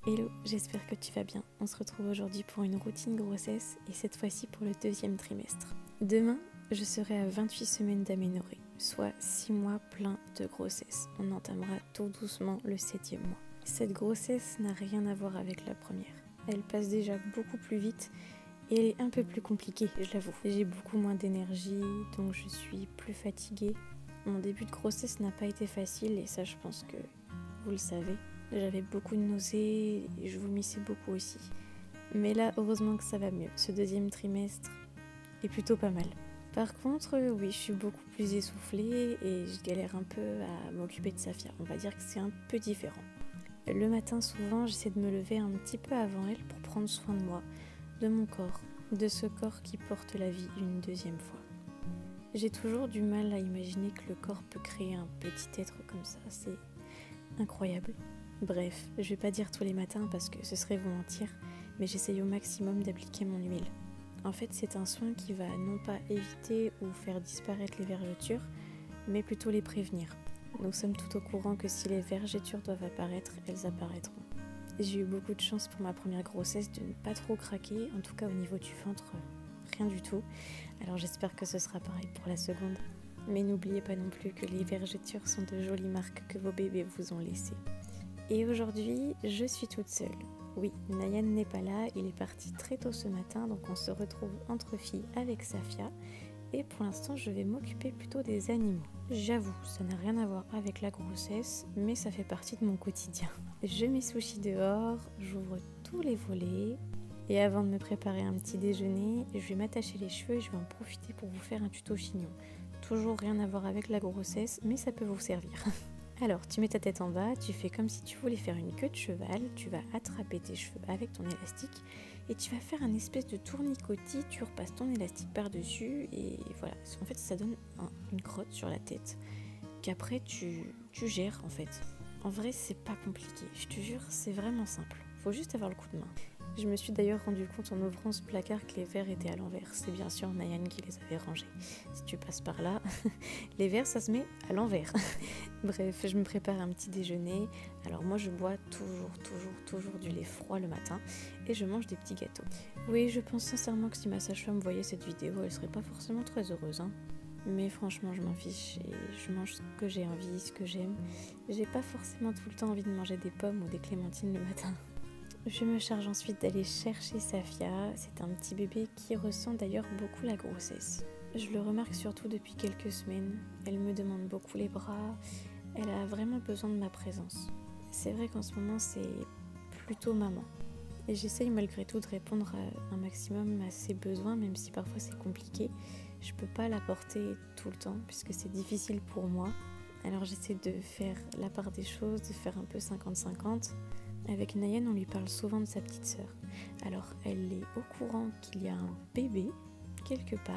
Hello, j'espère que tu vas bien. On se retrouve aujourd'hui pour une routine grossesse et cette fois-ci pour le deuxième trimestre. Demain, je serai à 28 semaines d'aménorrhée, soit 6 mois pleins de grossesse. On entamera tout doucement le 7e mois. Cette grossesse n'a rien à voir avec la première. Elle passe déjà beaucoup plus vite et elle est un peu plus compliquée, je l'avoue. J'ai beaucoup moins d'énergie, donc je suis plus fatiguée. Mon début de grossesse n'a pas été facile et ça je pense que vous le savez. J'avais beaucoup de nausées et je vomissais beaucoup aussi. Mais là, heureusement que ça va mieux. Ce deuxième trimestre est plutôt pas mal. Par contre, oui, je suis beaucoup plus essoufflée et je galère un peu à m'occuper de Safia. On va dire que c'est un peu différent. Le matin, souvent, j'essaie de me lever un petit peu avant elle pour prendre soin de moi, de mon corps, de ce corps qui porte la vie une deuxième fois. J'ai toujours du mal à imaginer que le corps peut créer un petit être comme ça. C'est incroyable. Bref, je vais pas dire tous les matins parce que ce serait vous mentir, mais j'essaye au maximum d'appliquer mon huile. En fait, c'est un soin qui va non pas éviter ou faire disparaître les vergetures, mais plutôt les prévenir. Nous sommes tout au courant que si les vergetures doivent apparaître, elles apparaîtront. J'ai eu beaucoup de chance pour ma première grossesse de ne pas trop craquer, en tout cas au niveau du ventre, rien du tout. Alors j'espère que ce sera pareil pour la seconde. Mais n'oubliez pas non plus que les vergetures sont de jolies marques que vos bébés vous ont laissées. Et aujourd'hui, je suis toute seule. Oui, Nayan n'est pas là, il est parti très tôt ce matin, donc on se retrouve entre filles avec Safia. Et pour l'instant, je vais m'occuper plutôt des animaux. J'avoue, ça n'a rien à voir avec la grossesse, mais ça fait partie de mon quotidien. Je mets Sushi dehors, j'ouvre tous les volets. Et avant de me préparer un petit déjeuner, je vais m'attacher les cheveux et je vais en profiter pour vous faire un tuto chignon. Toujours rien à voir avec la grossesse, mais ça peut vous servir. Alors, tu mets ta tête en bas, tu fais comme si tu voulais faire une queue de cheval, tu vas attraper tes cheveux avec ton élastique et tu vas faire un espèce de tournicotis, tu repasses ton élastique par-dessus et voilà. En fait, ça donne une crotte sur la tête qu'après tu gères en fait. En vrai, c'est pas compliqué, je te jure, c'est vraiment simple. Faut juste avoir le coup de main. Je me suis d'ailleurs rendu compte en ouvrant ce placard que les verres étaient à l'envers. C'est bien sûr Nayan qui les avait rangés. Si tu passes par là, les verres ça se met à l'envers. Bref, je me prépare un petit déjeuner. Alors moi je bois toujours du lait froid le matin et je mange des petits gâteaux. Oui, je pense sincèrement que si ma sage-femme voyait cette vidéo, elle serait pas forcément très heureuse, hein. Mais franchement, je m'en fiche et je mange ce que j'ai envie, ce que j'aime. J'ai pas forcément tout le temps envie de manger des pommes ou des clémentines le matin. Je me charge ensuite d'aller chercher Safia. C'est un petit bébé qui ressent d'ailleurs beaucoup la grossesse. Je le remarque surtout depuis quelques semaines. Elle me demande beaucoup les bras. Elle a vraiment besoin de ma présence. C'est vrai qu'en ce moment, c'est plutôt maman. Et j'essaye malgré tout de répondre à un maximum à ses besoins, même si parfois c'est compliqué. Je peux pas la porter tout le temps puisque c'est difficile pour moi. Alors j'essaie de faire la part des choses, de faire un peu 50-50. Avec Nayan, on lui parle souvent de sa petite sœur. Alors, elle est au courant qu'il y a un bébé, quelque part.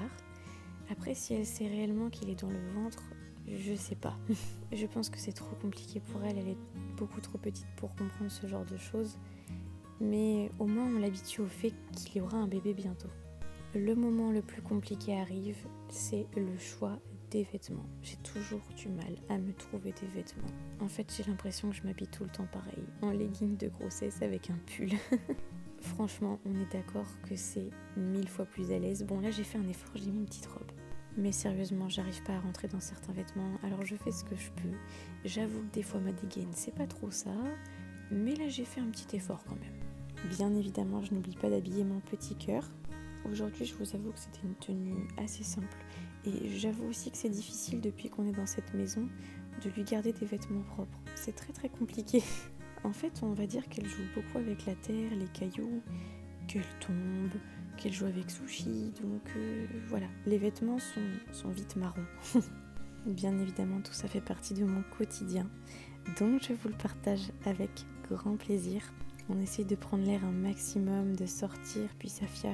Après, si elle sait réellement qu'il est dans le ventre, je sais pas. Je pense que c'est trop compliqué pour elle, elle est beaucoup trop petite pour comprendre ce genre de choses. Mais au moins, on l'habitue au fait qu'il y aura un bébé bientôt. Le moment le plus compliqué arrive, c'est le choix des vêtements. J'ai toujours du mal à me trouver des vêtements. En fait, j'ai l'impression que je m'habille tout le temps pareil, en legging de grossesse avec un pull. Franchement, on est d'accord que c'est 1000 fois plus à l'aise. Bon, là, j'ai fait un effort, j'ai mis une petite robe. Mais sérieusement, j'arrive pas à rentrer dans certains vêtements, alors je fais ce que je peux. J'avoue que des fois, ma dégaine, c'est pas trop ça, mais là, j'ai fait un petit effort quand même. Bien évidemment, je n'oublie pas d'habiller mon petit cœur. Aujourd'hui, je vous avoue que c'était une tenue assez simple. Et j'avoue aussi que c'est difficile depuis qu'on est dans cette maison de lui garder des vêtements propres. C'est très compliqué. En fait, on va dire qu'elle joue beaucoup avec la terre, les cailloux, qu'elle tombe, qu'elle joue avec Sushi. Donc voilà, les vêtements sont vite marrons. Bien évidemment, tout ça fait partie de mon quotidien. Donc je vous le partage avec grand plaisir. On essaye de prendre l'air un maximum, de sortir, puis Safia,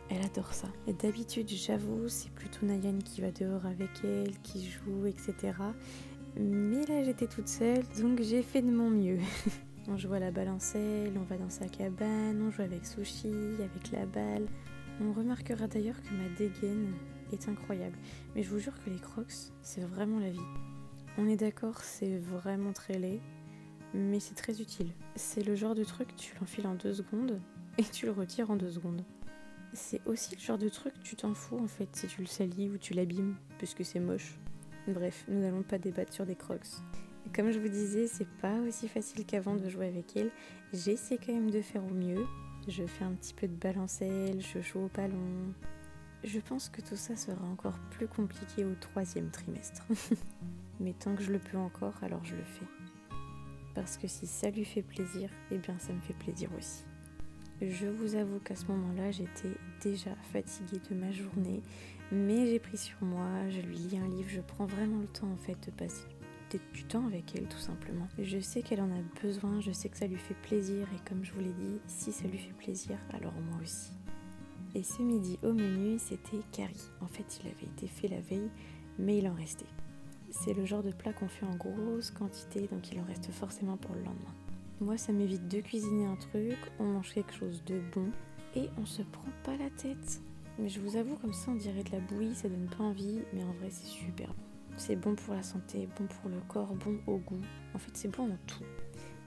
elle adore ça. Et d'habitude, j'avoue, c'est plutôt Nayan qui va dehors avec elle, qui joue, etc. Mais là, j'étais toute seule, donc j'ai fait de mon mieux. On joue à la balancelle, on va dans sa cabane, on joue avec Sushi, avec la balle. On remarquera d'ailleurs que ma dégaine est incroyable. Mais je vous jure que les crocs, c'est vraiment la vie. On est d'accord, c'est vraiment très laid. mais c'est très utile. C'est le genre de truc, tu l'enfiles en 2 secondes et tu le retires en 2 secondes. C'est aussi le genre de truc, tu t'en fous en fait si tu le salis ou tu l'abîmes, puisque c'est moche. Bref, nous n'allons pas débattre sur des Crocs. Comme je vous disais, c'est pas aussi facile qu'avant de jouer avec elle. J'essaie quand même de faire au mieux. Je fais un petit peu de balancelle, je joue au ballon. Je pense que tout ça sera encore plus compliqué au 3e trimestre. Mais tant que je le peux encore, alors je le fais. Parce que si ça lui fait plaisir, eh bien ça me fait plaisir aussi. Je vous avoue qu'à ce moment-là, j'étais déjà fatiguée de ma journée, mais j'ai pris sur moi, je lui lis un livre, je prends vraiment le temps en fait de passer du temps avec elle tout simplement. Je sais qu'elle en a besoin, je sais que ça lui fait plaisir et comme je vous l'ai dit, si ça lui fait plaisir, alors moi aussi. Et ce midi au menu, c'était curry. En fait, il avait été fait la veille, mais il en restait. C'est le genre de plat qu'on fait en grosse quantité, donc il en reste forcément pour le lendemain. Moi, ça m'évite de cuisiner un truc, on mange quelque chose de bon et on se prend pas la tête. Mais je vous avoue, comme ça, on dirait de la bouillie, ça donne pas envie, mais en vrai, c'est super bon. C'est bon pour la santé, bon pour le corps, bon au goût. En fait, c'est bon en tout.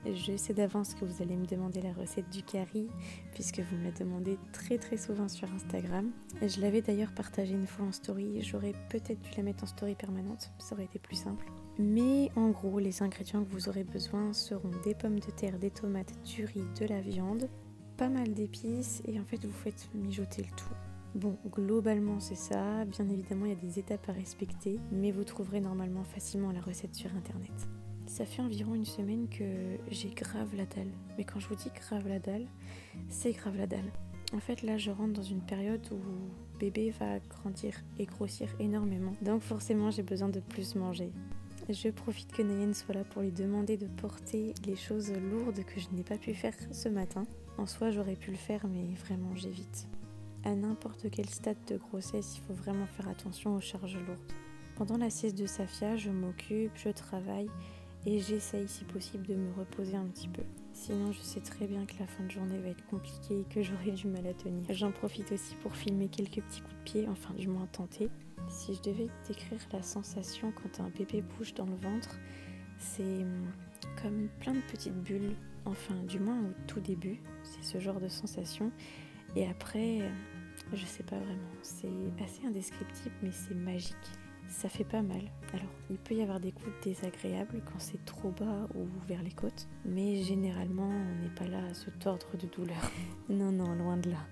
Je sais d'avance que vous allez me demander la recette du curry, puisque vous me la demandez très souvent sur Instagram. Je l'avais d'ailleurs partagée une fois en story, j'aurais peut-être dû la mettre en story permanente, ça aurait été plus simple. Mais en gros, les ingrédients que vous aurez besoin seront des pommes de terre, des tomates, du riz, de la viande, pas mal d'épices, et en fait vous faites mijoter le tout. Bon, globalement c'est ça, bien évidemment il y a des étapes à respecter, mais vous trouverez normalement facilement la recette sur internet. Ça fait environ une semaine que j'ai grave la dalle, mais quand je vous dis grave la dalle, c'est grave la dalle. En fait là je rentre dans une période où bébé va grandir et grossir énormément, donc forcément j'ai besoin de plus manger. Je profite que Nayenne soit là pour lui demander de porter les choses lourdes que je n'ai pas pu faire ce matin. En soi j'aurais pu le faire mais vraiment j'évite. À n'importe quel stade de grossesse, il faut vraiment faire attention aux charges lourdes. Pendant la sieste de Safia, je m'occupe, je travaille et j'essaye si possible de me reposer un petit peu. Sinon, je sais très bien que la fin de journée va être compliquée et que j'aurai du mal à tenir. J'en profite aussi pour filmer quelques petits coups de pied, enfin du moins tenter. Si je devais décrire la sensation quand un bébé bouge dans le ventre, c'est comme plein de petites bulles. Enfin, du moins au tout début, c'est ce genre de sensation. Et après, je sais pas vraiment, c'est assez indescriptible mais c'est magique. Ça fait pas mal. Alors, il peut y avoir des coups désagréables quand c'est trop bas ou vers les côtes, mais généralement, on n'est pas là à se tordre de douleur. Non, loin de là.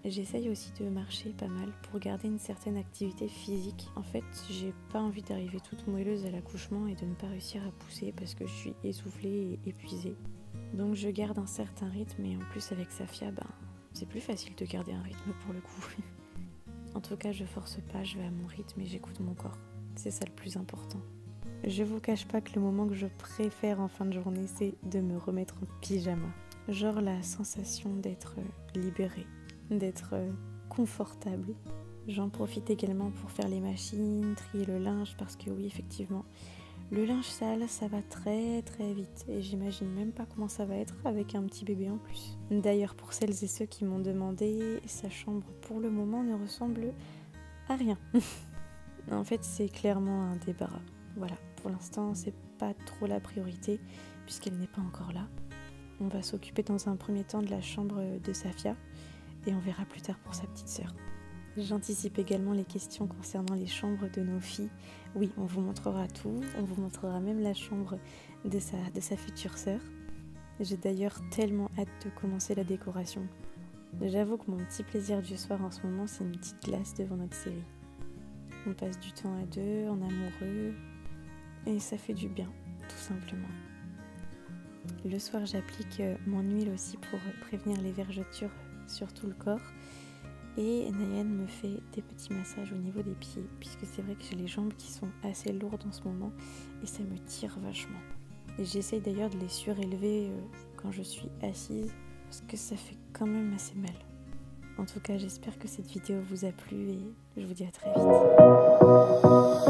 J'essaye aussi de marcher pas mal pour garder une certaine activité physique. En fait, j'ai pas envie d'arriver toute moelleuse à l'accouchement et de ne pas réussir à pousser parce que je suis essoufflée et épuisée. Donc je garde un certain rythme et en plus avec Safia, c'est plus facile de garder un rythme pour le coup. En tout cas, je force pas, je vais à mon rythme et j'écoute mon corps. C'est ça le plus important. Je vous cache pas que le moment que je préfère en fin de journée, c'est de me remettre en pyjama. Genre la sensation d'être libérée, d'être confortable. J'en profite également pour faire les machines, trier le linge parce que oui, effectivement, le linge sale, ça va très vite et j'imagine même pas comment ça va être avec un petit bébé en plus. D'ailleurs, pour celles et ceux qui m'ont demandé, sa chambre pour le moment ne ressemble à rien. En fait, c'est clairement un débarras. Voilà, pour l'instant, c'est pas trop la priorité puisqu'elle n'est pas encore là. On va s'occuper dans un premier temps de la chambre de Safia et on verra plus tard pour sa petite sœur. J'anticipe également les questions concernant les chambres de nos filles. Oui, on vous montrera tout, on vous montrera même la chambre de sa future sœur. J'ai d'ailleurs tellement hâte de commencer la décoration. J'avoue que mon petit plaisir du soir en ce moment, c'est une petite glace devant notre série. On passe du temps à deux, en amoureux, et ça fait du bien, tout simplement. Le soir, j'applique mon huile aussi pour prévenir les vergetures sur tout le corps. Et Nayenne me fait des petits massages au niveau des pieds, puisque c'est vrai que j'ai les jambes qui sont assez lourdes en ce moment et ça me tire vachement. Et j'essaye d'ailleurs de les surélever quand je suis assise, parce que ça fait quand même assez mal. En tout cas, j'espère que cette vidéo vous a plu et je vous dis à très vite.